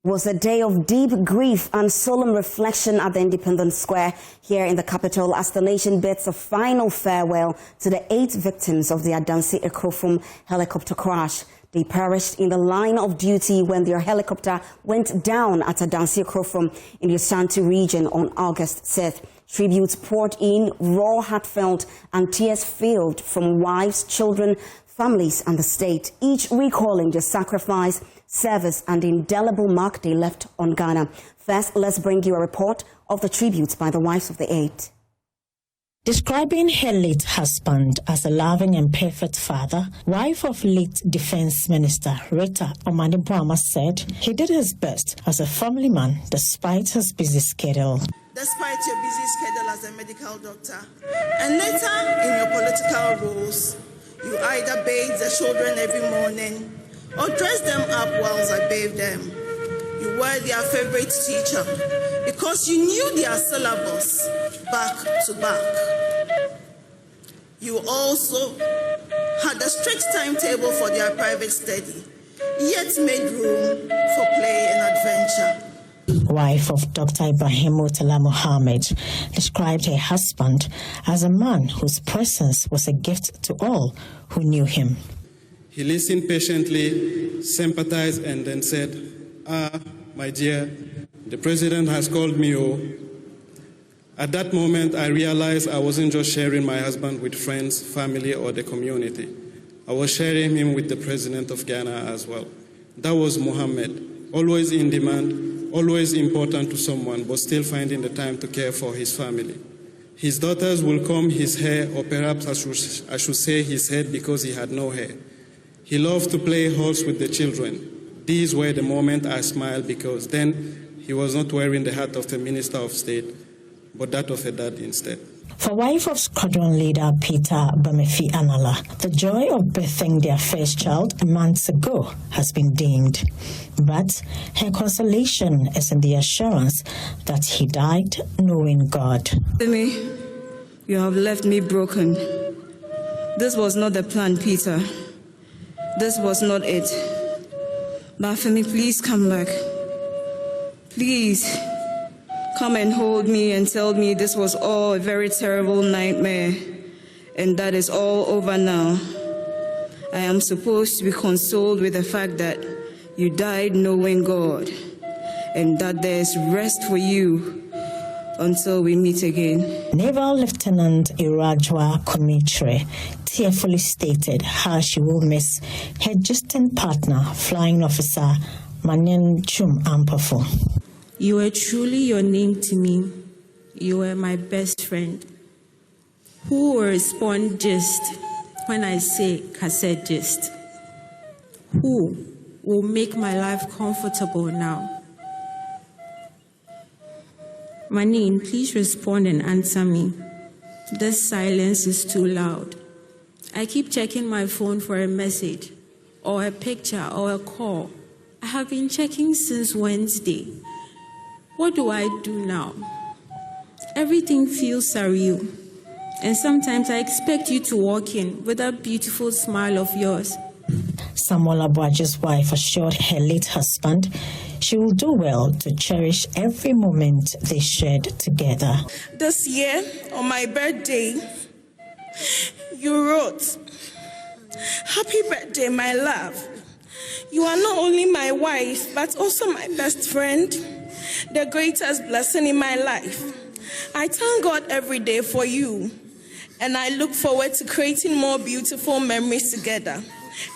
Was a day of deep grief and solemn reflection at the Independence Square here in the capital as the nation bids a final farewell to the 8 victims of the Adansi helicopter crash. They perished in the line of duty when their helicopter went down at Adansi in the Ashanti region on August 6th. Tributes poured in, raw, heartfelt and tears-filled from wives, children, families and the state, each recalling the sacrifice, service and indelible mark they left on Ghana. First, let's bring you a report of the tributes by the wives of the 8. Describing her late husband as a loving and perfect father, wife of late Defense Minister Rita Omanibuama said he did his best as a family man despite his busy schedule. Despite your busy schedule as a medical doctor, and later in your political roles, you either bathe the children every morning or dress them up whilst I bathe them. You were their favorite teacher because you knew their syllabus back to back. You also had a strict timetable for their private study, yet made room for play and adventure. Wife of Dr. Ibrahim Murtala Mohammed described her husband as a man whose presence was a gift to all who knew him. He listened patiently, sympathized, and then said, my dear, the president has called me. At that moment, I realized I wasn't just sharing my husband with friends, family, or the community. I was sharing him with the president of Ghana as well. That was Mohammed, always in demand, always important to someone, but still finding the time to care for his family. His daughters will comb his hair, or perhaps I should say his head, because he had no hair. He loved to play horse with the children. These were the moments I smiled, because then he was not wearing the hat of the Minister of State, but that of a dad instead. For wife of Squadron Leader Peter Bamefi Anala, the joy of birthing their first child months ago has been dimmed. But her consolation is in the assurance that he died knowing God. You have left me broken. This was not the plan, Peter. This was not it. But for me, please come back. Please. Come and hold me and tell me this was all a very terrible nightmare and that is all over now. I am supposed to be consoled with the fact that you died knowing God and that there is rest for you until we meet again. Naval Lieutenant Irajwa Komitre tearfully stated how she will miss her distant partner, Flying Officer Manyan Chum Ampafo. You were truly your name to me. You were my best friend. Who will respond just when I say cassette just? Who will make my life comfortable now? Manine, please respond and answer me. This silence is too loud. I keep checking my phone for a message or a picture or a call. I have been checking since Wednesday. What do I do now? Everything feels surreal. And sometimes I expect you to walk in with that beautiful smile of yours. Samuel Abuaji's wife assured her late husband she will do well to cherish every moment they shared together. This year, on my birthday, you wrote, "Happy birthday, my love. You are not only my wife, but also my best friend, the greatest blessing in my life. I thank God every day for you, and I look forward to creating more beautiful memories together.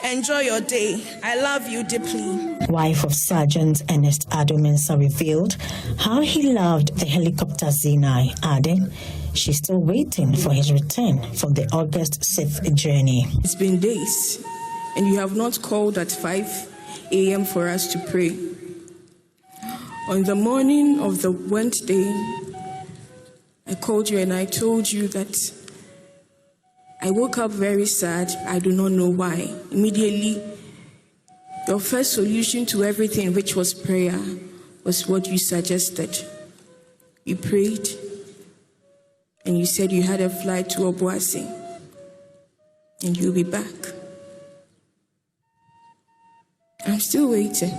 Enjoy your day. I love you deeply." Wife of Sergeant Ernest Adomensa revealed how he loved the helicopter Zinai, adding she's still waiting for his return from the August 6th journey. It's been days, and you have not called at 5 a.m. for us to pray. On the morning of the Wednesday, I called you and I told you that I woke up very sad. I do not know why. Immediately, your first solution to everything, which was prayer, was what you suggested. You prayed and you said you had a flight to Obuasi and you'll be back. I'm still waiting.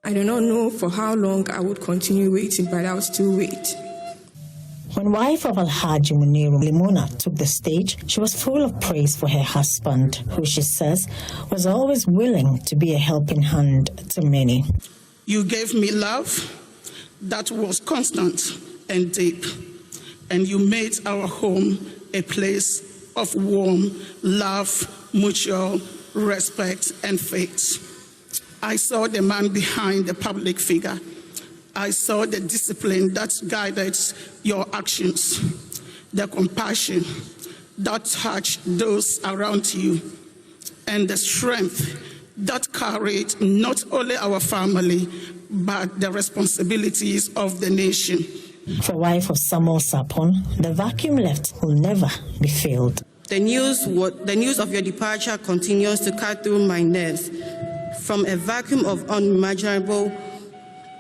I do not know for how long I would continue waiting, but I will still wait. When wife of Alhaji Muniru Limuna took the stage, she was full of praise for her husband, who she says was always willing to be a helping hand to many. You gave me love that was constant and deep, and you made our home a place of warm love, mutual respect, and faith. I saw the man behind the public figure. I saw the discipline that guided your actions, the compassion that touched those around you, and the strength that carried not only our family, but the responsibilities of the nation. For wife of Samuel Sapon, the vacuum left will never be filled. The news of your departure continues to cut through my nerves from a vacuum of unimaginable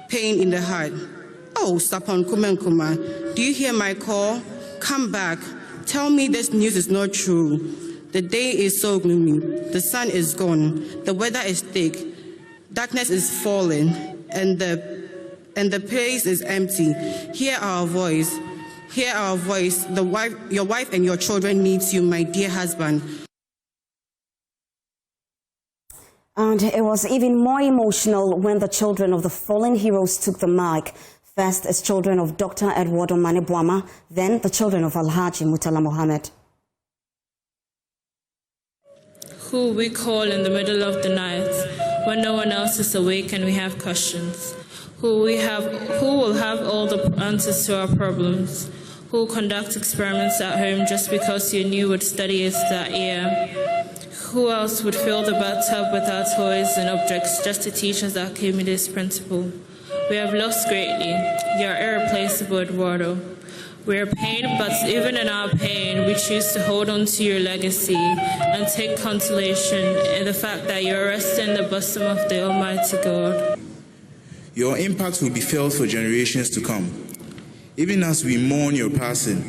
pain in the heart. Oh, Sapon Kumenkuma, do you hear my call? Come back. Tell me this news is not true. The day is so gloomy. The sun is gone. The weather is thick. Darkness is falling, and the place is empty. Hear our voice. Hear our voice. Your wife and your children needs you, my dear husband. And it was even more emotional when the children of the fallen heroes took the mic. First as children of Dr. Edward Omane Boama, then the children of Alhaji Mutala Mohammed. Who we call in the middle of the night when no one else is awake and we have questions. Who will have all the answers to our problems. Who will conduct experiments at home just because you knew would study it that year. Who else would fill the bathtub with our toys and objects just to teach us Archimedes' principle? We have lost greatly. You are irreplaceable, Eduardo. We are pained, but even in our pain, we choose to hold on to your legacy and take consolation in the fact that you are resting in the bosom of the Almighty God. Your impact will be felt for generations to come. Even as we mourn your passing,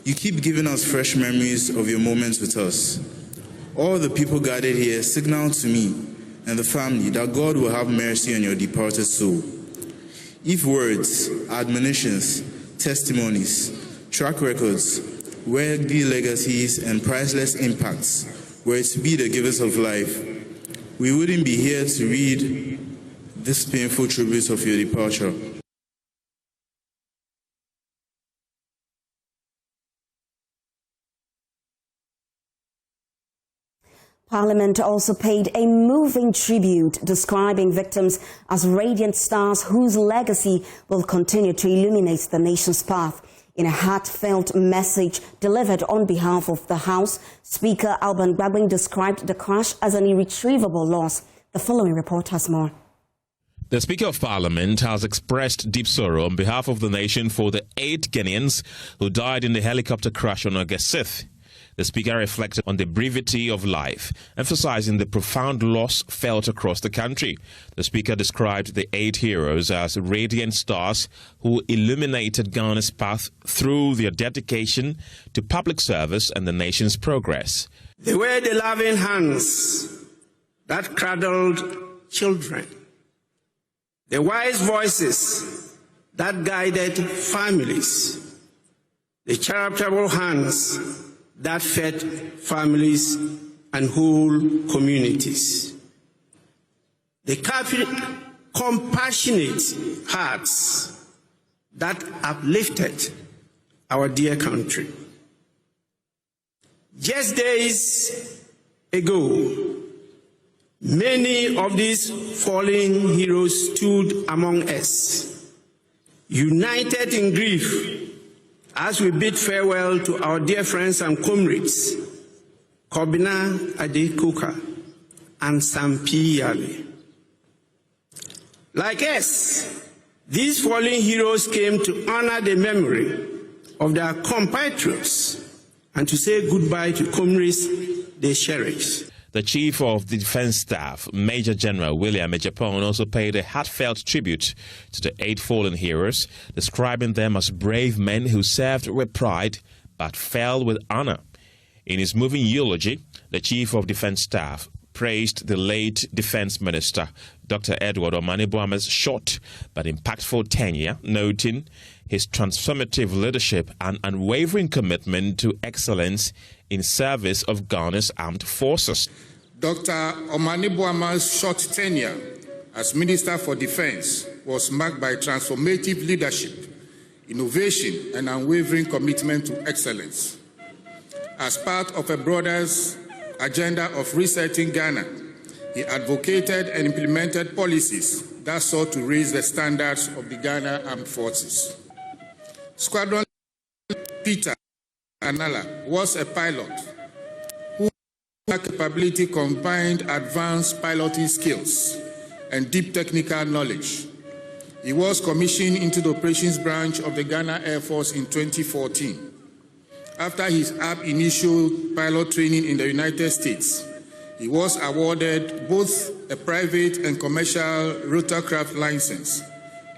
you keep giving us fresh memories of your moments with us. All the people gathered here signal to me and the family that God will have mercy on your departed soul. If words, admonitions, testimonies, track records, worthy legacies, and priceless impacts were to be the givers of life, we wouldn't be here to read this painful tribute of your departure. Parliament also paid a moving tribute, describing victims as radiant stars whose legacy will continue to illuminate the nation's path. In a heartfelt message delivered on behalf of the House, Speaker Alban Gbagwin described the crash as an irretrievable loss. The following report has more. The Speaker of Parliament has expressed deep sorrow on behalf of the nation for the 8 Ghanaians who died in the helicopter crash on August 6th. The Speaker reflected on the brevity of life, emphasizing the profound loss felt across the country. The Speaker described the 8 heroes as radiant stars who illuminated Ghana's path through their dedication to public service and the nation's progress. They were the loving hands that cradled children, the wise voices that guided families, the charitable hands that fed families and whole communities, the compassionate hearts that uplifted our dear country. Just days ago, many of these fallen heroes stood among us, united in grief, as we bid farewell to our dear friends and comrades, Kobina Adekoka and Sampi Yale. Like us, these fallen heroes came to honor the memory of their compatriots and to say goodbye to comrades they cherish. The Chief of the Defense Staff, Major General William Ejapon, also paid a heartfelt tribute to the 8 fallen heroes, describing them as brave men who served with pride but fell with honor. In his moving eulogy, the Chief of Defense Staff praised the late Defense Minister, Dr. Edward Omani Boamah's short but impactful tenure, noting his transformative leadership and unwavering commitment to excellence in service of Ghana's armed forces. Dr. Omani Boamah's short tenure as Minister for Defense was marked by transformative leadership, innovation, and unwavering commitment to excellence. As part of a broader agenda of resetting Ghana, he advocated and implemented policies that sought to raise the standards of the Ghana Armed Forces. Squadron Peter Anala was a pilot whose capability combined advanced piloting skills and deep technical knowledge. He was commissioned into the operations branch of the Ghana Air Force in 2014. After his ab initio pilot training in the United States, he was awarded both a private and commercial rotorcraft license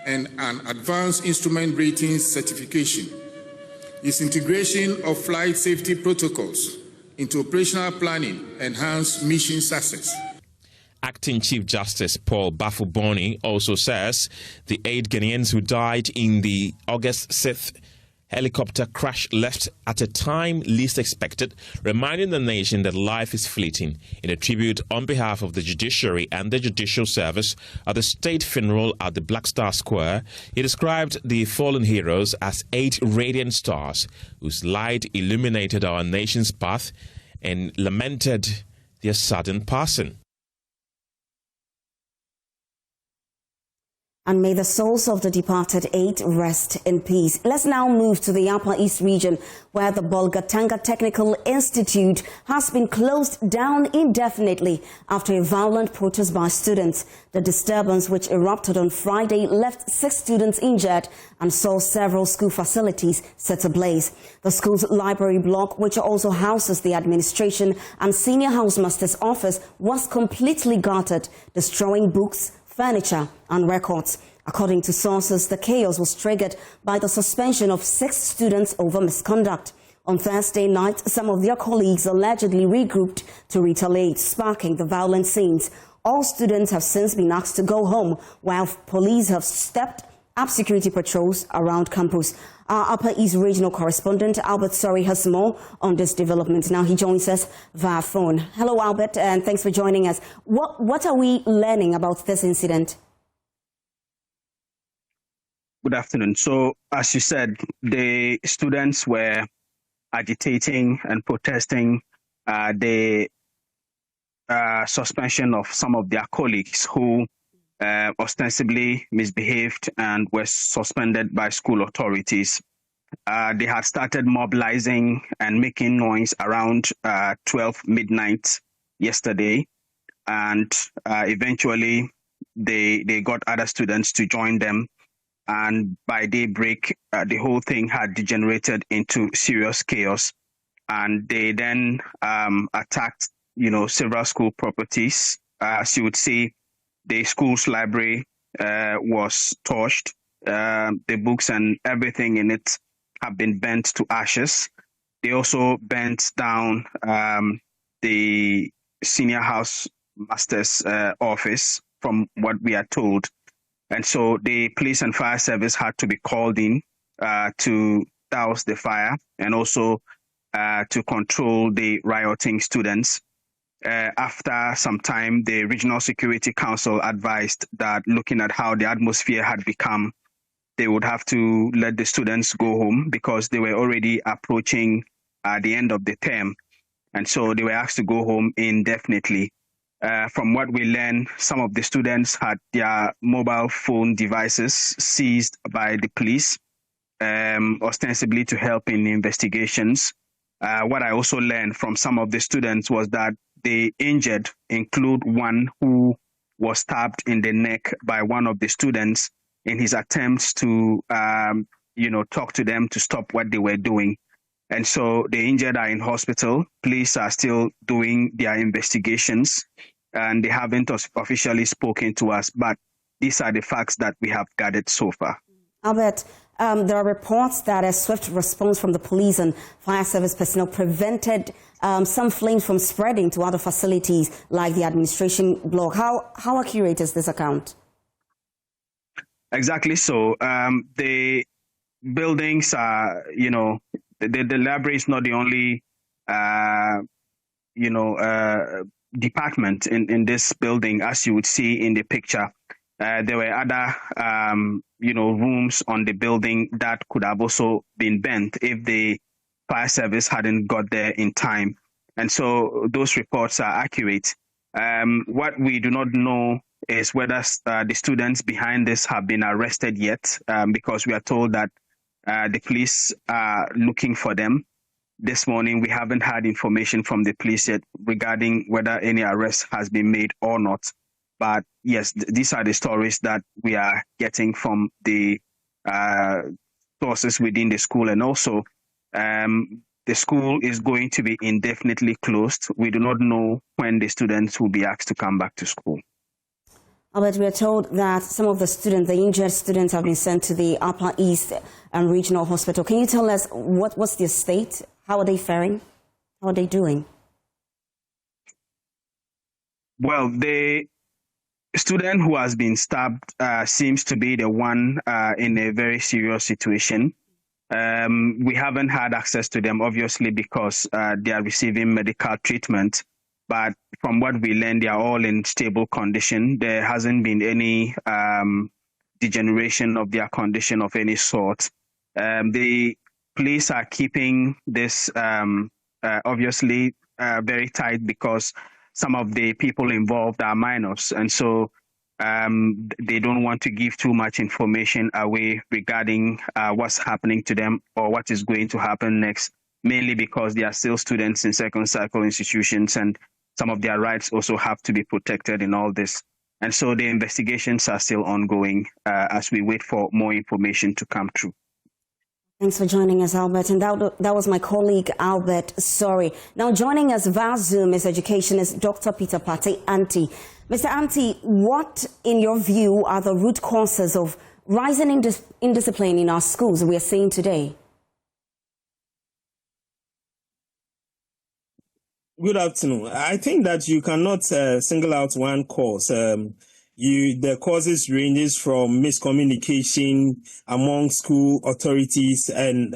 and an advanced instrument ratings certification. His integration of flight safety protocols into operational planning enhanced mission success. Acting Chief Justice Paul Bafuboni also says the 8 Ghanaians who died in the August 6th helicopter crash left at a time least expected, reminding the nation that life is fleeting. In a tribute on behalf of the judiciary and the judicial service at the state funeral at the Black Star Square, he described the fallen heroes as 8 radiant stars whose light illuminated our nation's path and lamented their sudden passing. And may the souls of the departed 8 rest in peace. Let's now move to the Upper East region, where the Bolgatanga Technical Institute has been closed down indefinitely after a violent protest by students. The disturbance, which erupted on Friday, left 6 students injured and saw several school facilities set ablaze. The school's library block, which also houses the administration and senior housemaster's office, was completely gutted, destroying books, furniture and records. According to sources, the chaos was triggered by the suspension of 6 students over misconduct. On Thursday night, some of their colleagues allegedly regrouped to retaliate, sparking the violent scenes. All students have since been asked to go home, while police have stepped up security patrols around campus. Our Upper East regional correspondent, Albert Sori, has more on this development. Now he joins us via phone. Hello, Albert, and thanks for joining us. What are we learning about this incident? Good afternoon. So, as you said, the students were agitating and protesting the suspension of some of their colleagues who ostensibly misbehaved and were suspended by school authorities. They had started mobilizing and making noise around 12 midnight yesterday, and eventually they got other students to join them. And by daybreak, the whole thing had degenerated into serious chaos. And they then attacked, several school properties. As you would see, the school's library was torched. The books and everything in it have been burnt to ashes. They also burnt down the senior house master's office, from what we are told. And so the police and fire service had to be called in to douse the fire and also to control the rioting students. After some time, the Regional Security Council advised that, looking at how the atmosphere had become, they would have to let the students go home because they were already approaching the end of the term. And so they were asked to go home indefinitely. From what we learned, some of the students had their mobile phone devices seized by the police, ostensibly to help in investigations. What I also learned from some of the students was that the injured include one who was stabbed in the neck by one of the students in his attempts to, talk to them to stop what they were doing. And so the injured are in hospital. Police are still doing their investigations, and they haven't officially spoken to us. But these are the facts that we have gathered so far. Albert, there are reports that a swift response from the police and fire service personnel prevented some flames from spreading to other facilities like the administration block. How accurate is this account? Exactly so. The buildings are, the library is not the only, department in this building, as you would see in the picture. There were other, rooms on the building that could have also been burnt if the fire service hadn't got there in time. And so those reports are accurate. What we do not know is whether the students behind this have been arrested yet, because we are told that the police are looking for them. This morning, we haven't had information from the police yet regarding whether any arrest has been made or not. But yes, these are the stories that we are getting from the sources within the school. And also, the school is going to be indefinitely closed. We do not know when the students will be asked to come back to school. Albert, we are told that some of the students, the injured students, have been sent to the Upper East Regional Hospital. Can you tell us what's their state? How are they faring? How are they doing? Well, the student who has been stabbed seems to be the one in a very serious situation. We haven't had access to them, obviously, because they are receiving medical treatment. But from what we learned, they are all in stable condition. There hasn't been any degeneration of their condition of any sort. The police are keeping this obviously very tight because some of the people involved are minors. And so they don't want to give too much information away regarding what's happening to them or what is going to happen next, mainly because they are still students in second cycle institutions and some of their rights also have to be protected in all this. And so the investigations are still ongoing as we wait for more information to come through. Thanks for joining us, Albert. And that was my colleague, Albert. Sorry. Now joining us via Zoom is educationist Dr. Peter Pate Anti. Mr. Anti, what, in your view, are the root causes of rising indiscipline in our schools we are seeing today? Good afternoon. I think that you cannot single out one cause. The causes ranges from miscommunication among school authorities and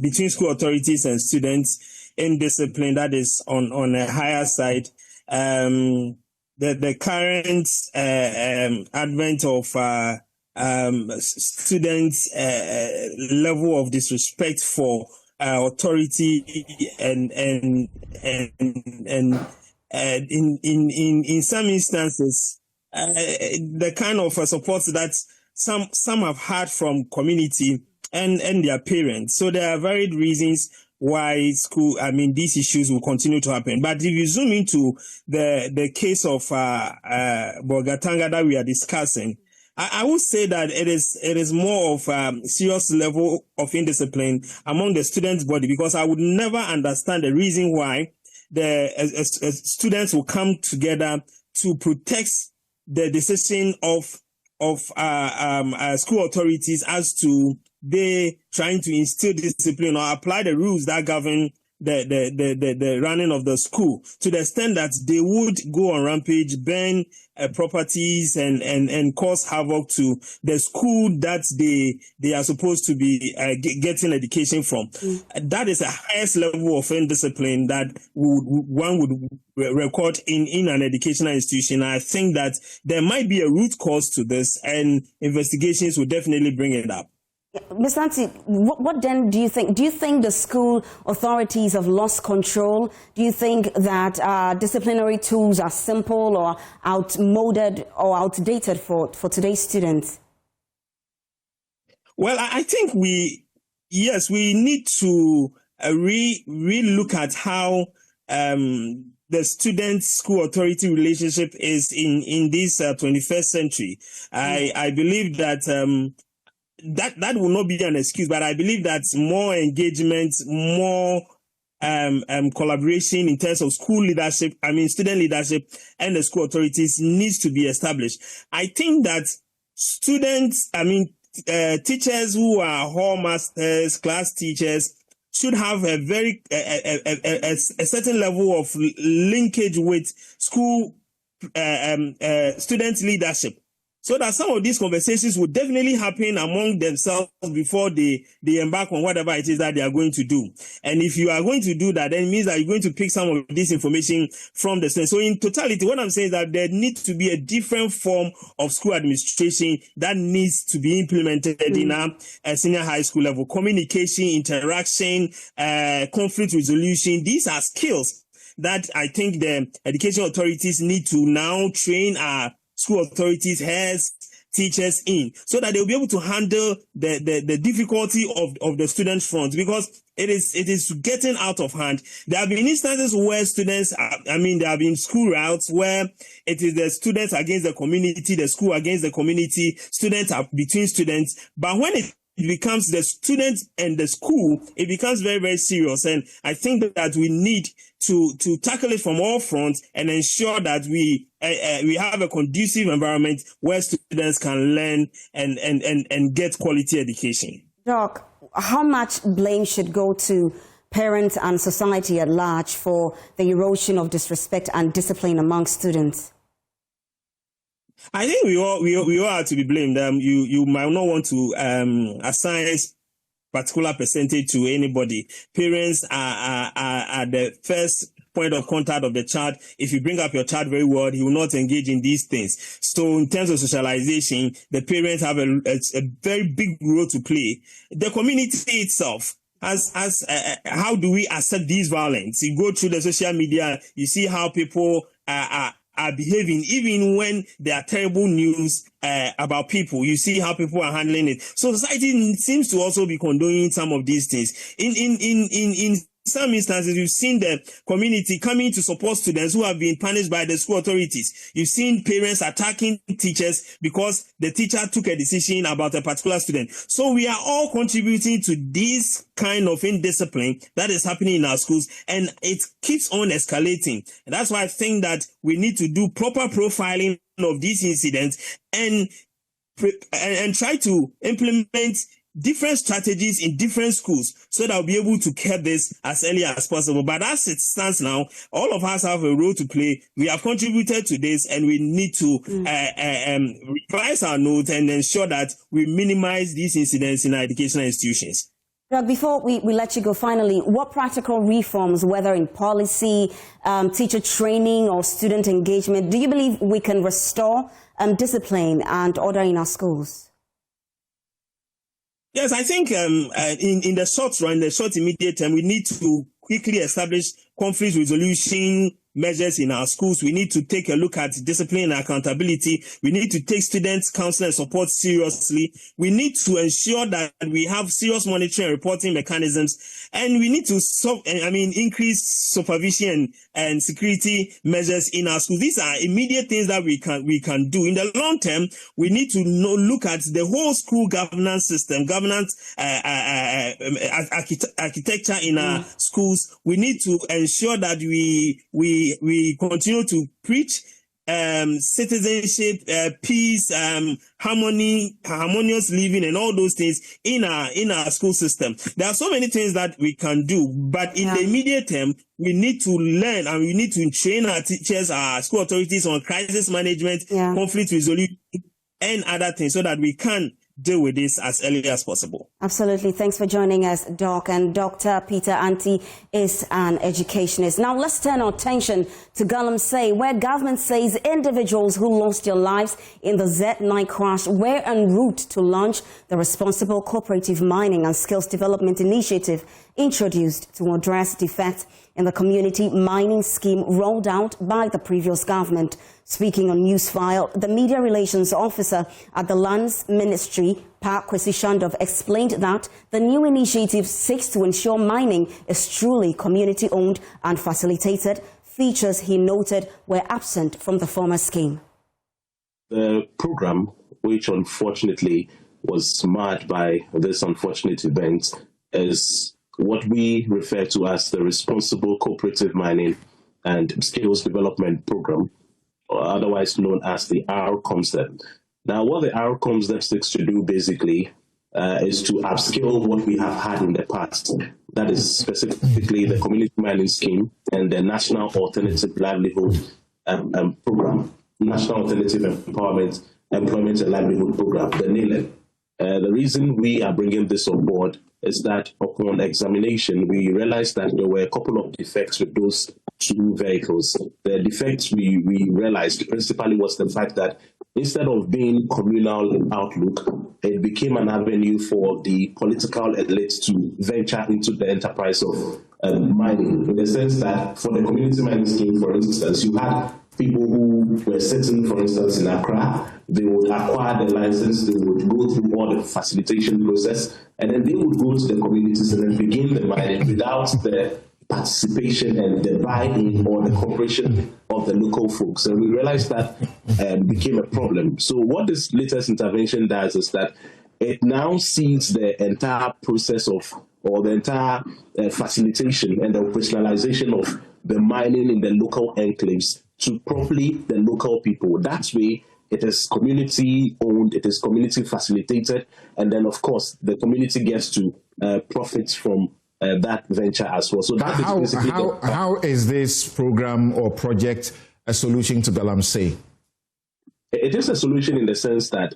between school authorities and students, indiscipline that is on a higher side. The current advent of students' level of disrespect for authority and in some instances the kind of support that some have had from community and their parents. So there are varied reasons why these issues will continue to happen. But if you zoom into the case of Bolgatanga that we are discussing, I would say that it is more of a serious level of indiscipline among the students' body, because I would never understand the reason why the students will come together to protect the decision of school authorities as to they trying to instill discipline or apply the rules that govern the running of the school, to the extent that they would go on rampage, burn properties and cause havoc to the school that they are supposed to be getting education from. That is the highest level of indiscipline that one would record in an educational institution. I think that there might be a root cause to this, and investigations will definitely bring it up. Ms. Nancy, what then do you think? Do you think the school authorities have lost control? Do you think that disciplinary tools are simple or outmoded or outdated for today's students? Well, I think we need to re-look at how the student-school authority relationship is in this 21st century. I believe that that will not be an excuse, but I believe that more engagement, more collaboration in terms of school leadership, student leadership and the school authorities needs to be established. I think that students, teachers who are hall masters, class teachers, should have a very a certain level of linkage with school student leadership, so that some of these conversations would definitely happen among themselves before they embark on whatever it is that they are going to do. And if you are going to do that, then it means that you're going to pick some of this information from the students. So in totality, what I'm saying is that there needs to be a different form of school administration that needs to be implemented in a senior high school level. Communication, interaction, conflict resolution, these are skills that I think the education authorities need to now train our school authorities, heads, teachers in, so that they'll be able to handle the difficulty of the student front, because it is getting out of hand. There have been instances where students, there have been school routes where it is the students against the community, the school against the community, students are between students. But when it becomes the students and the school, it becomes very, very serious. And I think that we need to tackle it from all fronts and ensure that we have a conducive environment where students can learn and get quality education. Doc, how much blame should go to parents and society at large for the erosion of disrespect and discipline among students? I think we all have to be blamed. You might not want to assign particular percentage to anybody. Parents are the first point of contact of the child. If you bring up your child very well, he will not engage in these things. So in terms of socialization, the parents have a very big role to play. The community itself, how do we accept these violence? You go through the social media, you see how people are behaving, even when there are terrible news about people. You see how people are handling it. So society seems to also be condoning some of these things. In some instances, you've seen the community coming to support students who have been punished by the school authorities. You've seen parents attacking teachers because the teacher took a decision about a particular student. So we are all contributing to this kind of indiscipline that is happening in our schools, and it keeps on escalating. And that's why I think that we need to do proper profiling of these incidents and try to implement different strategies in different schools so that we'll be able to curb this as early as possible. But as it stands now, all of us have a role to play. We have contributed to this, and we need to revise our notes and ensure that we minimize these incidents in our educational institutions. Before we let you go, finally, what practical reforms, whether in policy, teacher training or student engagement, do you believe we can restore discipline and order in our schools? Yes, I think in the short run, the short immediate term, we need to quickly establish conflict resolution measures in our schools. We need to take a look at discipline and accountability. We need to take students' counseling and support seriously. We need to ensure that we have serious monitoring and reporting mechanisms. And we need to increase supervision and security measures in our schools. These are immediate things that we can do. In the long term, we need to look at the whole school governance system, architecture in our schools. We need to ensure that we continue to preach citizenship, peace, harmonious living, and all those things in our school system. There are so many things that we can do, but in the immediate term, we need to learn and we need to train our teachers, our school authorities on crisis management, conflict resolution, and other things, so that we can deal with this as early as possible. Absolutely. Thanks for joining us, Doc. And Dr. Peter Anti is an educationist. Now let's turn our attention to Galamsey, where government says individuals who lost their lives in the Z9 crash were en route to launch the Responsible Cooperative Mining and Skills Development Initiative introduced to address defects in the community mining scheme rolled out by the previous government. Speaking on Newsfile, the media relations officer at the Lands Ministry, Pa Kwesi Shandov, explained that the new initiative seeks to ensure mining is truly community-owned and facilitated. Features, he noted, were absent from the former scheme. The program, which unfortunately was marred by this unfortunate event, is what we refer to as the Responsible Cooperative Mining and Skills Development Program, or otherwise known as the R concept. Now, what the outcome step seeks to do basically is to upscale what we have had in the past. That is specifically the community mining scheme and the National Alternative Livelihood Program, National Alternative Employment and Livelihood Program, the NALEM. The reason we are bringing this on board is that upon examination, we realized that there were a couple of defects with those two vehicles. The defects we realized principally was the fact that instead of being communal in outlook, it became an avenue for the political elite to venture into the enterprise of mining, in the sense that for the community mining scheme, for instance, you had people who were sitting, for instance, in Accra. They would acquire the license, they would go through all the facilitation process, and then they would go to the communities and then begin the mining without the participation and the buy-in or the cooperation of the local folks. And we realized that became a problem. So what this latest intervention does is that it now sees the entire process of, or the entire facilitation and the operationalization of the mining in the local enclaves to properly the local people. That way, it is community owned, it is community facilitated, and then of course the community gets to profit from that venture as well. So that how is this program or project a solution to Galamsey? It is a solution in the sense that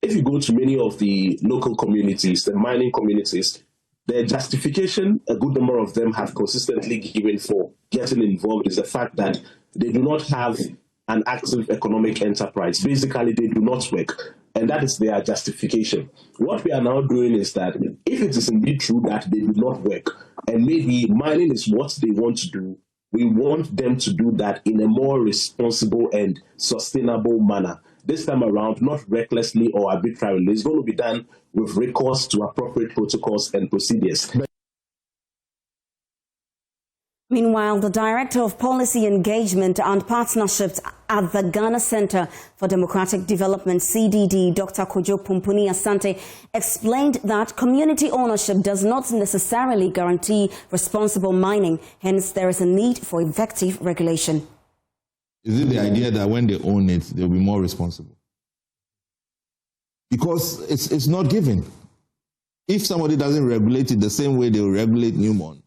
if you go to many of the local communities, the mining communities, the justification a good number of them have consistently given for getting involved is the fact that they do not have an active economic enterprise. Basically, they do not work, and that is their justification. What we are now doing is that if it is indeed true that they do not work, and maybe mining is what they want to do, we want them to do that in a more responsible and sustainable manner. This time around, not recklessly or arbitrarily. It's going to be done with recourse to appropriate protocols and procedures. Meanwhile, the Director of Policy Engagement and Partnerships at the Ghana Center for Democratic Development, CDD, Dr. Kojo Pumpuni Asante, explained that community ownership does not necessarily guarantee responsible mining. Hence, there is a need for effective regulation. Is it the idea that when they own it, they'll be more responsible? Because it's not given. If somebody doesn't regulate it the same way they will regulate Newmont,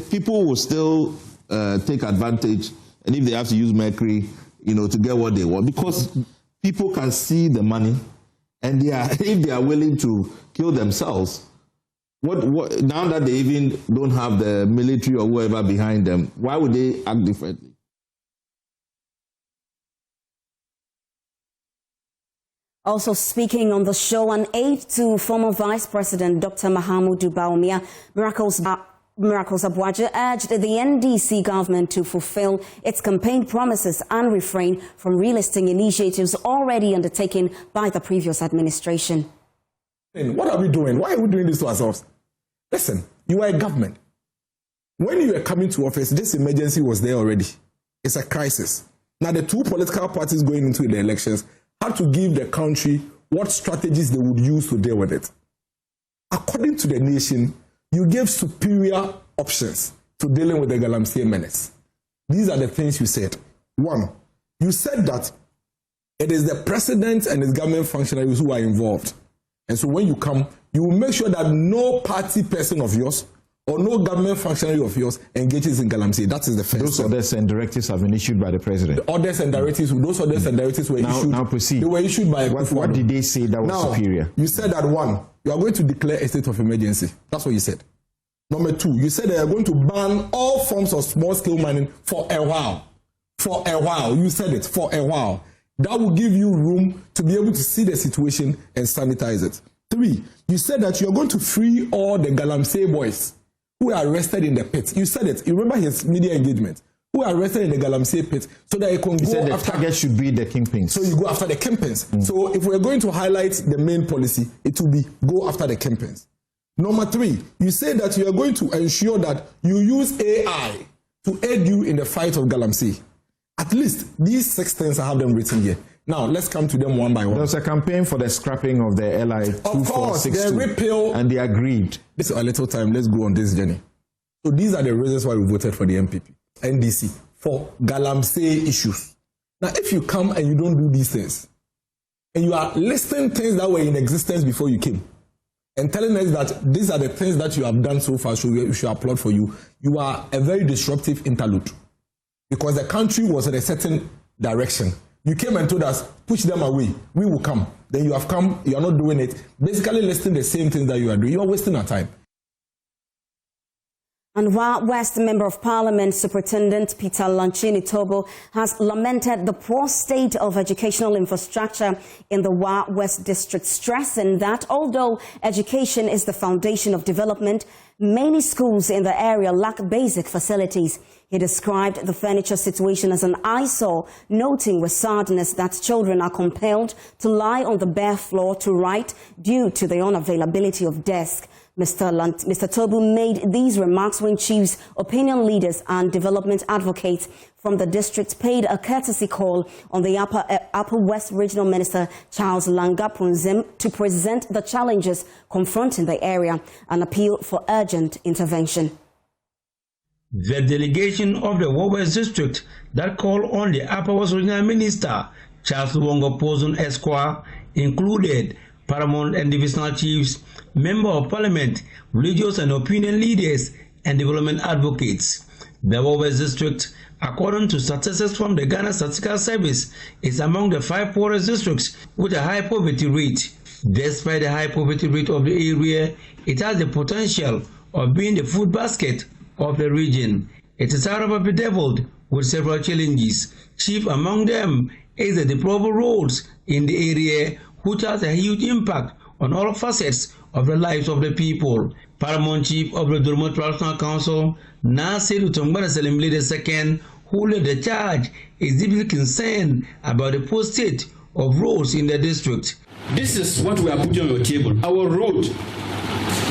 people will still take advantage, and if they have to use mercury, to get what they want, because people can see the money, and if they are willing to kill themselves, what now that they even don't have the military or whoever behind them, why would they act differently? Also speaking on the show, an aide to former Vice President Dr. Mouhamm Duba, Miracles Abuaja, urged the NDC government to fulfill its campaign promises and refrain from relisting initiatives already undertaken by the previous administration. What are we doing? Why are we doing this to ourselves? Listen, you are a government. When you were coming to office, this emergency was there already. It's a crisis. Now, the two political parties going into the elections had to give the country what strategies they would use to deal with it. According to the nation, you gave superior options to dealing with the Galamsey menace. These are the things you said. One, you said that it is the president and his government functionaries who are involved. And so when you come, you will make sure that no party person of yours or no government functionary of yours engages in Galamsey. That is the first. Those orders and directives have been issued by the president. The orders and directives, those orders and directives were issued. Now proceed. They were issued by what did they say that was superior? You said that one, you are going to declare a state of emergency. That's what you said. Number two, you said they are going to ban all forms of small-scale mining for a while. For a while. You said it, for a while. That will give you room to be able to see the situation and sanitize it. Three, you said that you are going to free all the Galamsey boys who are arrested in the pit. You said it. You remember his media engagement. Who are arrested in the Galamsey pit so that you can go said after. The target should be the kingpins. So you go after the kingpins. So if we're going to highlight the main policy, it will be go after the kingpins. Number three, you say that you are going to ensure that you use AI to aid you in the fight of Galamsey. At least these 6 things, I have them written here. Now, let's come to them one by one. There was a campaign for the scrapping of the LI 2462. They repeal. And they agreed. This is a little time. Let's go on this journey. So these are the reasons why we voted for the MPP, NDC, for Galamsey issues. Now, if you come and you don't do these things, and you are listing things that were in existence before you came, and telling us that these are the things that you have done so far, so we should applaud for you. You are a very disruptive interlude, because the country was in a certain direction. You came and told us, push them away, we will come. Then you have come, you are not doing it. Basically listing the same things that you are doing. You are wasting our time. And while West Member of Parliament Superintendent Peter Lanchini Tobu has lamented the poor state of educational infrastructure in the West District, stressing that although education is the foundation of development, many schools in the area lack basic facilities. He described the furniture situation as an eyesore, noting with sadness that children are compelled to lie on the bare floor to write due to the unavailability of desks. Mr. Tobu made these remarks when chiefs, opinion leaders and development advocates from the district paid a courtesy call on the Upper West Regional Minister Charles Langa Punzim to present the challenges confronting the area and appeal for urgent intervention. The delegation of the West District that called on the Upper West Regional Minister Charles Wongo Pozun Esquire included paramount and divisional chiefs, member of parliament, religious and opinion leaders, and development advocates. The West District, according to statistics from the Ghana Statistical Service, is among the 5 poorest districts with a high poverty rate. Despite the high poverty rate of the area, it has the potential of being the food basket of the region. It is however bedeviled with several challenges. Chief among them is the deplorable roads in the area, which has a huge impact on all facets of the lives of the people. Paramount Chief of the Durmo Traditional Council, Nasir Utongbara Selimli II, who led the charge, is deeply concerned about the poor state of roads in the district. This is what we are putting on your table. Our road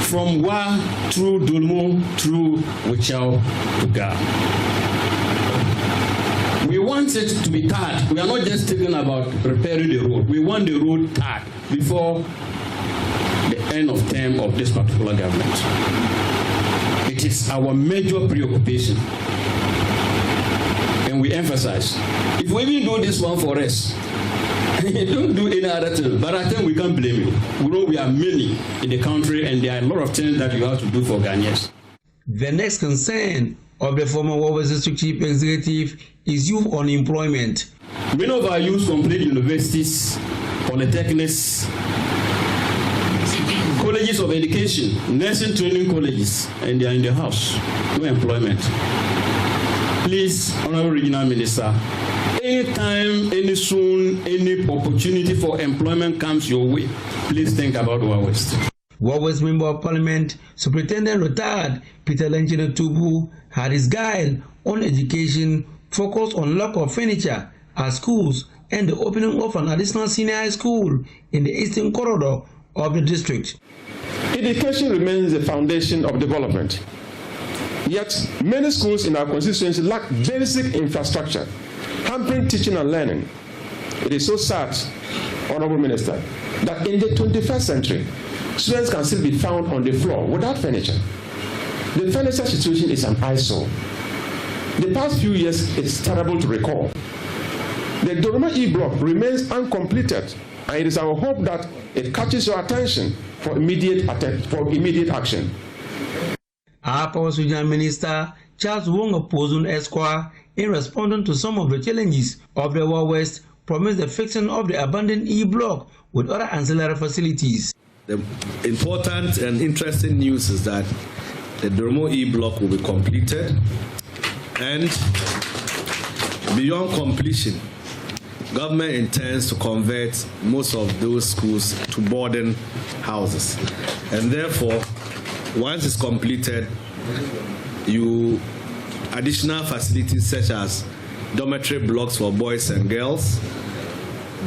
from Wa through Dulmo through Wichao to Ga. We want it to be tarred. We are not just thinking about repairing the road. We want the road tarred before the end of term of this particular government. It is our major preoccupation. And we emphasize, if we even do this one for us, don't do any other thing. But I think we can't blame you. We know we are many in the country and there are a lot of things that you have to do for Ghanaians. The next concern of the former West District Chief Executive is youth unemployment. Many of our youth complete universities, polytechnics, colleges of education, nursing training colleges, and they are in the house. No employment. Please, Honorable Regional Minister, anytime, any soon, any opportunity for employment comes your way, please think about West. West Member of Parliament, Superintendent retired Peter Lanchini Tobu had his guide on education focused on lack of furniture at schools and the opening of an additional senior high school in the eastern corridor of the district. Education remains the foundation of development. Yet, many schools in our constituency lack basic infrastructure, hampering teaching and learning. It is so sad, Honorable Minister, that in the 21st century, students can still be found on the floor without furniture. The furniture situation is an eyesore. The past few years, it's terrible to recall. The Doroma E block remains uncompleted, and it is our hope that it catches your attention for immediate action. Our Power Regional Minister Charles Wongo Pozun Esquire, in responding to some of the challenges of the West, promised the fixing of the abandoned E block with other ancillary facilities. The important and interesting news is that the Dormo E block will be completed, and beyond completion, government intends to convert most of those schools to boarding houses. And therefore, once it's completed, additional facilities such as dormitory blocks for boys and girls,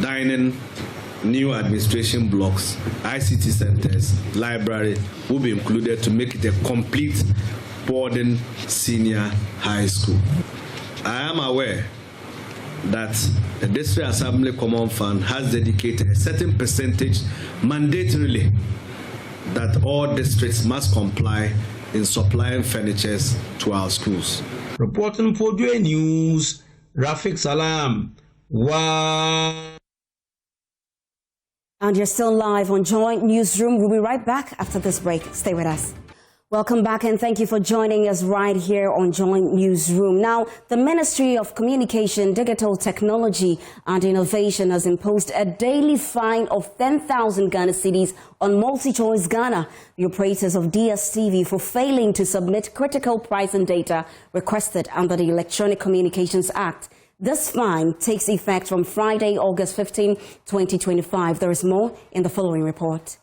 dining, new administration blocks, ICT centers, library will be included to make it a complete boarding senior high school. I am aware that the District Assembly Common Fund has dedicated a certain percentage mandatorily that all districts must comply in supplying furnitures to our schools. Reporting for JoyNews, Rafiq Salam. Wow. And you're still live on JoyNews Room. We'll be right back after this break. Stay with us. Welcome back and thank you for joining us right here on JoyNews Room. Now, the Ministry of Communication, Digital Technology and Innovation has imposed a daily fine of 10,000 Ghana cedis on MultiChoice Ghana, the operators of DSTV, for failing to submit critical pricing data requested under the Electronic Communications Act. This fine takes effect from Friday, August 15, 2025. There is more in the following report.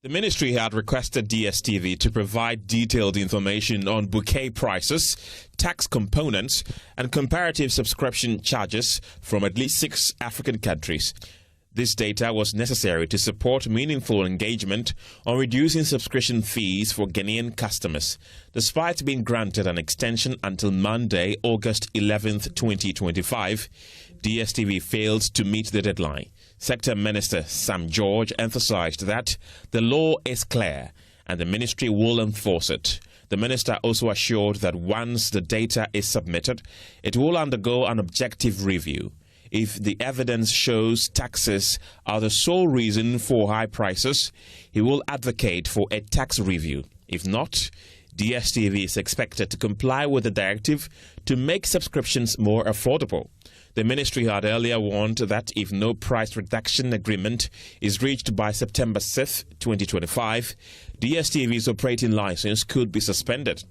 The ministry had requested DSTV to provide detailed information on bouquet prices, tax components, and comparative subscription charges from at least 6 African countries. This data was necessary to support meaningful engagement on reducing subscription fees for Ghanaian customers, despite being granted an extension until Monday, August 11, 2025. DSTV failed to meet the deadline. Sector Minister Sam George emphasized that the law is clear and the ministry will enforce it. The minister also assured that once the data is submitted, it will undergo an objective review. If the evidence shows taxes are the sole reason for high prices, he will advocate for a tax review. If not, DSTV is expected to comply with the directive to make subscriptions more affordable. The ministry had earlier warned that if no price reduction agreement is reached by September 6, 2025, DSTV's operating license could be suspended.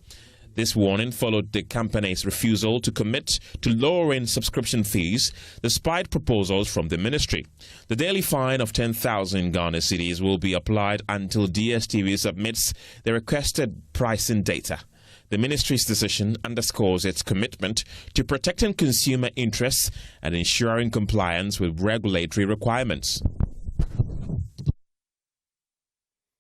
This warning followed the company's refusal to commit to lowering subscription fees despite proposals from the ministry. The daily fine of 10,000 Ghana cedis will be applied until DSTV submits the requested pricing data. The ministry's decision underscores its commitment to protecting consumer interests and ensuring compliance with regulatory requirements.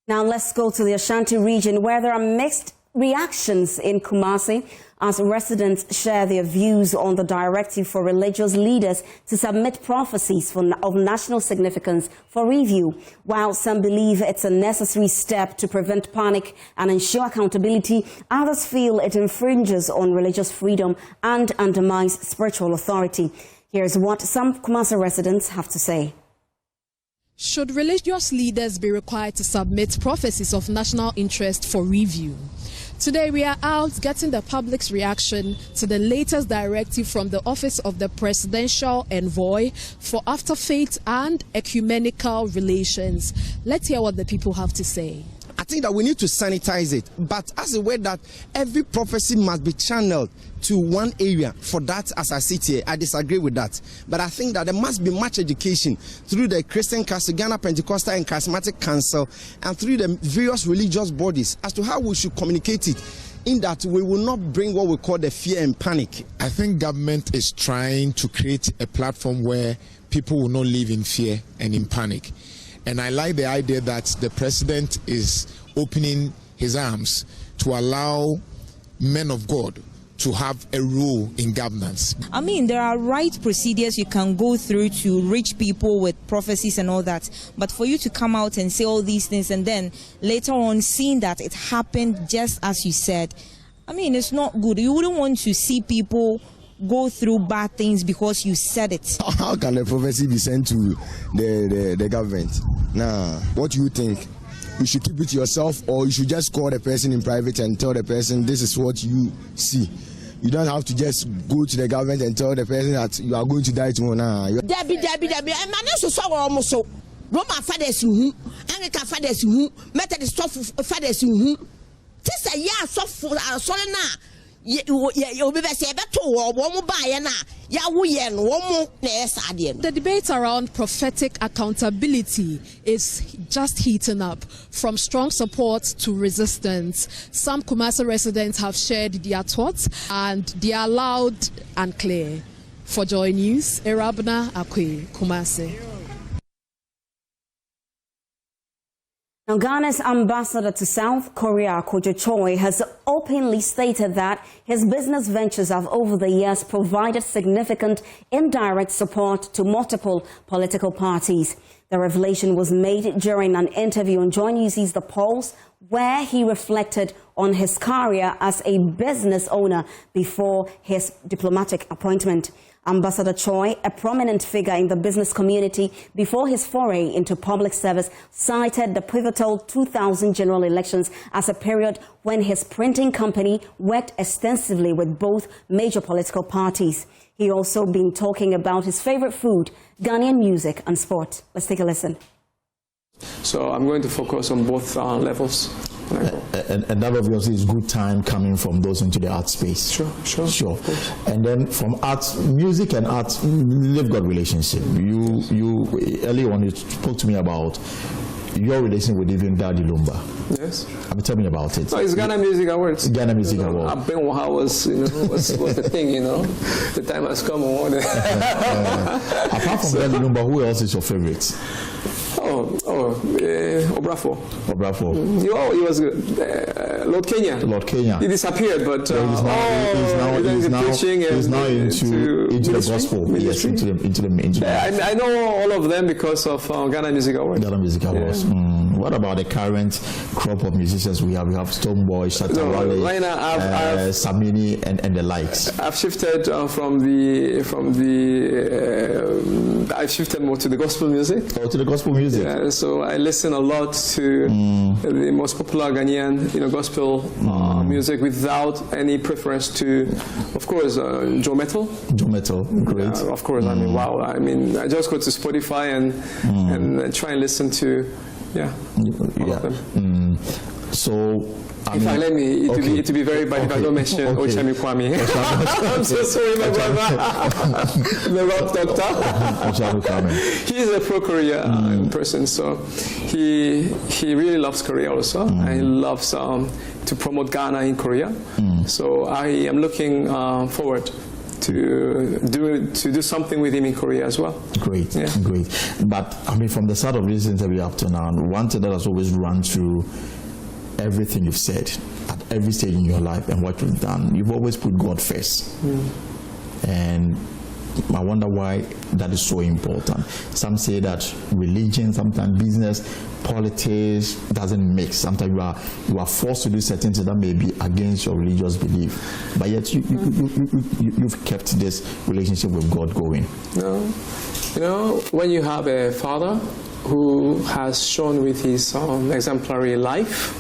Now let's go to the Ashanti region, where there are mixed reactions in Kumasi as residents share their views on the directive for religious leaders to submit prophecies of national significance for review. While some believe it's a necessary step to prevent panic and ensure accountability, others feel it infringes on religious freedom and undermines spiritual authority. Here's what some Kumasi residents have to say. Should religious leaders be required to submit prophecies of national interest for review? Today we are out getting the public's reaction to the latest directive from the Office of the Presidential Envoy for Afterfaith and Ecumenical Relations. Let's hear what the people have to say. I think that we need to sanitize it, but as a way that every prophecy must be channeled to one area. For that, as I sit here, I disagree with that. But I think that there must be much education through the Christian Council, Ghana Pentecostal and Charismatic Council, and through the various religious bodies as to how we should communicate it, in that we will not bring what we call the fear and panic. I think government is trying to create a platform where people will not live in fear and in panic. And I like the idea that the president is opening his arms to allow men of God to have a role in governance. I mean, there are right procedures you can go through to reach people with prophecies and all that. But for you to come out and say all these things and then later on seeing that it happened just as you said, I mean, it's not good. You wouldn't want to see people go through bad things because you said it. How can a prophecy be sent to the government? Nah, what do you think? You should keep it to yourself, or you should just call the person in private and tell the person this is what you see. You don't have to just go to the government and tell the person that you are going to die tomorrow. Nah. Debbie. And my name is so almost so. Roman fathers who, Anglican fathers who, Methodist fathers who. This a year so for our son now. The debate around prophetic accountability is just heating up, from strong support to resistance. Some Kumasi residents have shared their thoughts, and they are loud and clear. For Joy News, Erabna Akwe, Kumasi. Now, Ghana's ambassador to South Korea, Kojo Choi, has openly stated that his business ventures have over the years provided significant indirect support to multiple political parties. The revelation was made during an interview on JoyNews' The Pulse, where he reflected on his career as a business owner before his diplomatic appointment. Ambassador Choi, a prominent figure in the business community before his foray into public service, cited the pivotal 2000 general elections as a period when his printing company worked extensively with both major political parties. He also been talking about his favorite food, Ghanaian music and sport. Let's take a listen. So I'm going to focus on both levels. And that obviously is good time coming from those into the art space. Sure. And then from arts, music and arts, they've got relationship. You early on you spoke to me about your relation with even Daddy Lumba. Yes. Tell me about it. No, it's Ghana Music Awards. Ghana Music Awards. I've been was the thing, The time has come. Apart from Daddy Lumba, who else is your favorite? Obrafo. He was good. Lord Kenya. He disappeared, but he's now into the gospel. Yes, into the I know all of them because of Ghana Music Awards. Ghana Music Awards. Yeah. What about the current crop of musicians we have? We have Stoneboy, Shatta Wale, Samini, and the likes. I've shifted I've shifted more to the gospel music. Oh, to the gospel music. Yeah, so I listen a lot to the most popular Ghanaian, gospel music without any preference to, of course, Joe Metal. Joe Metal, great. Of course, I just go to Spotify and try and listen to, all of them. So. If I let me, it will be very bad if I don't mention Ochami Kwame. I'm so sorry, my brother. The rock doctor. He's a pro-Korea person, so he really loves Korea also, and he loves to promote Ghana in Korea. So I am looking forward to do something with him in Korea as well. Great. But from the start of this interview up to now, one thing that has always run through everything you've said at every stage in your life and what you've done, you've always put God first. And I wonder why that is so important. Some say that religion, sometimes business, politics doesn't mix. Sometimes you are forced to do certain things that may be against your religious belief, but yet you've kept this relationship with God going. When you have a father who has shown with his exemplary life.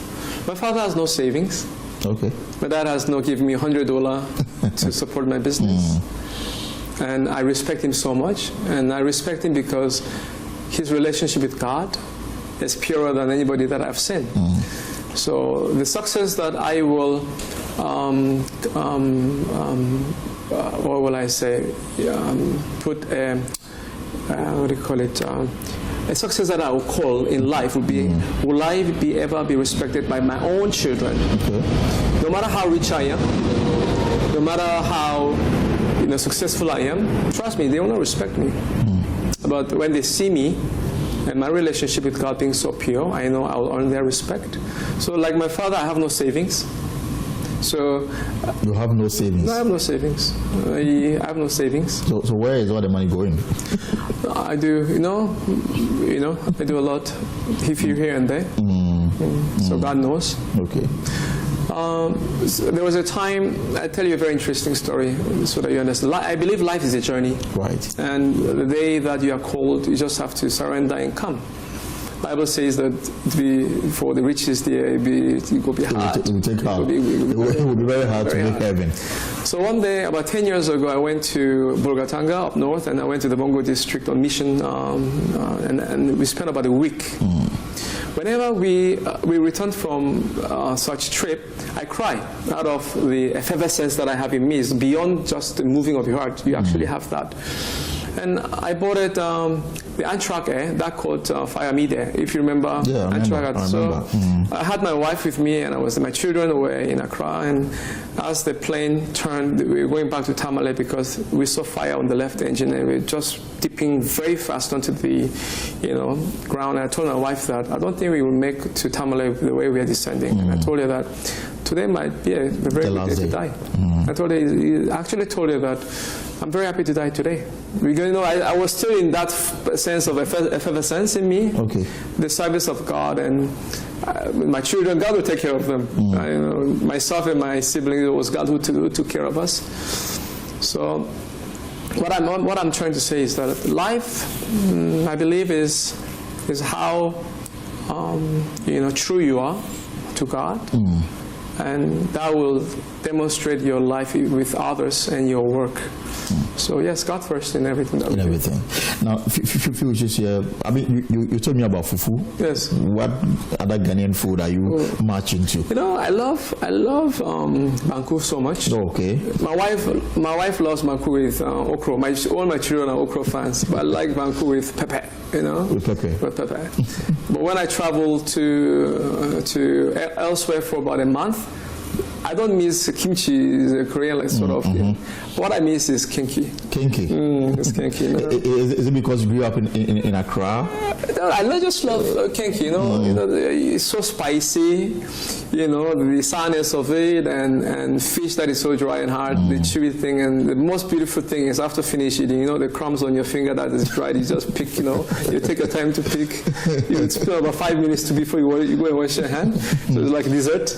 My father has no savings. Okay. My dad has not given me $100 to support my business. And I respect him so much. And I respect him because his relationship with God is purer than anybody that I've seen. So the success that I will, what will I say, put a, what do you call it? A success that I will call in life would be, will I ever be respected by my own children? No matter how rich I am, no matter how successful I am, trust me, they will not respect me. But when they see me and my relationship with God being so pure, I know I will earn their respect. So like my father, I have no savings. So you have no savings? No, I have no savings. I have no savings. So where is all the money going? I do, I do a lot here and there. So God knows. Okay. There was a time, I'll tell you a very interesting story so that you understand. I believe life is a journey. Right. And the day that you are called, you just have to surrender and come. The Bible says that for the riches there, it will be hard. It will take hard. It will be very hard to make heaven. So one day, about 10 years ago, I went to Bolgatanga up north, and I went to the Bongo district on mission, and we spent about a week. Whenever we returned from such trip, I cry out of the effervescence that I have in me. It's beyond just the moving of your heart. You actually have that. And I bought it, the Antrak that called Fire Me There, if you remember. Yeah, I remember. So I had my wife with me, and my children were in Accra. And as the plane turned, we were going back to Tamale because we saw fire on the left engine, and we were just dipping very fast onto the, ground. And I told my wife that I don't think we will make to Tamale the way we are descending. And I told her that today might be a very good day to die. I actually told her that I'm very happy to die today. Because, I was still in that sense of effervescence in me. Okay. The service of God and my children, God will take care of them. Myself and my siblings, it was God who took care of us. So what I'm trying to say is that life, I believe, is how true you are to God, and that will demonstrate your life with others and your work. So yes, God first in everything that we do. Now, few wishes here. I mean, you told me about fufu. Yes. What other Ghanaian food are you much into? You know, I love banku so much. Oh, okay. My wife loves banku with okra. All my children are okra fans, but I like banku with pepper. You know, with pepper. With pepper. But when I travel to elsewhere for about a month, I don't miss kimchi, the Korean like sort of. What I miss is kinky. Kinky. It's kinky. You know? Is it because you grew up in Accra? I just love kinky. You know, it's so spicy. You know, the sourness of it, and fish that is so dry and hard, the chewy thing, and the most beautiful thing is after finish eating, you know, the crumbs on your finger that is dried, you just pick. You know, you take your time to pick. You spend about 5 minutes before you go and wash your hand. So it's like dessert,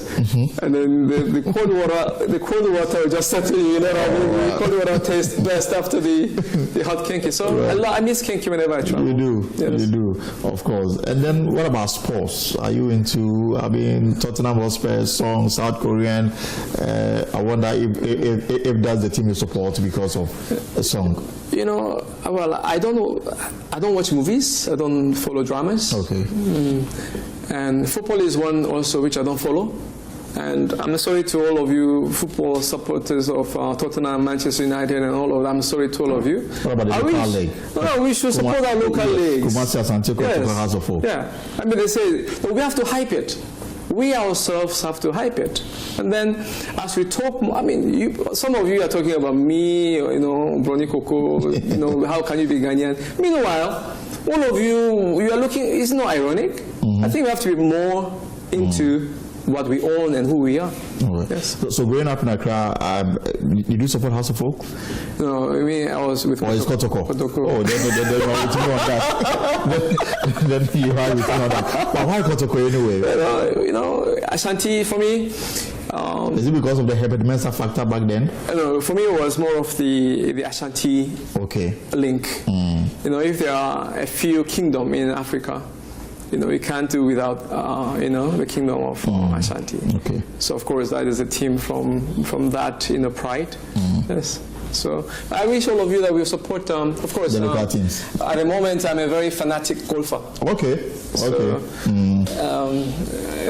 and then the cold water will just settle you. You know what I mean? The cold water tastes best after the hot kinky. So I miss kinky whenever I travel. You do, yes. You do, of course. And then what about sports? Are you into? I mean, Tottenham Hotspur song, South Korean. I wonder if that's the team you support because of a song. You know, well, I don't know. I don't watch movies. I don't follow dramas. Okay. And football is one also which I don't follow. And I'm sorry to all of you football supporters of Tottenham, Manchester United, and all of them. I'm sorry to all of you. What about the local league? No, we should support our local leagues. Kumasi, Asante, House of Hope. Yeah. I mean, they say we have to hype it. We ourselves have to hype it. And then as we talk, I mean, some of you are talking about me, you know, Brony Coco, you know, how can you be Ghanaian? Meanwhile, all of you are looking, it's not ironic. I think we have to be more into what we own and who we are. Right. Yes. So growing up in Accra, you do support House of Folk? No, I mean, I was with Kotoko. Oh, then you are with me on that. then you are with me on that. But why Kotoko anyway? You know, Ashanti for me. Is it because of the Herbert Mensah factor back then? No, for me it was more of the Ashanti link. You know, if there are a few kingdoms in Africa, you know, we can't do without, you know, the kingdom of Ashanti. Okay. So, of course, that is a team from that, you know, pride. Yes. So, I wish all of you that will support, of course, the local teams. At the moment, I'm a very fanatic golfer. Okay. So,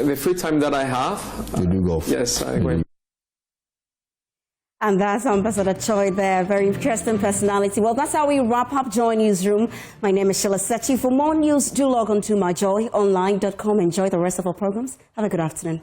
the free time that I have. You do golf? Yes, I go. And that's Ambassador Choi there, very interesting personality. Well, that's how we wrap up Joy Newsroom. My name is Sheila Sechi. For more news, do log on to myjoyonline.com. Enjoy the rest of our programs. Have a good afternoon.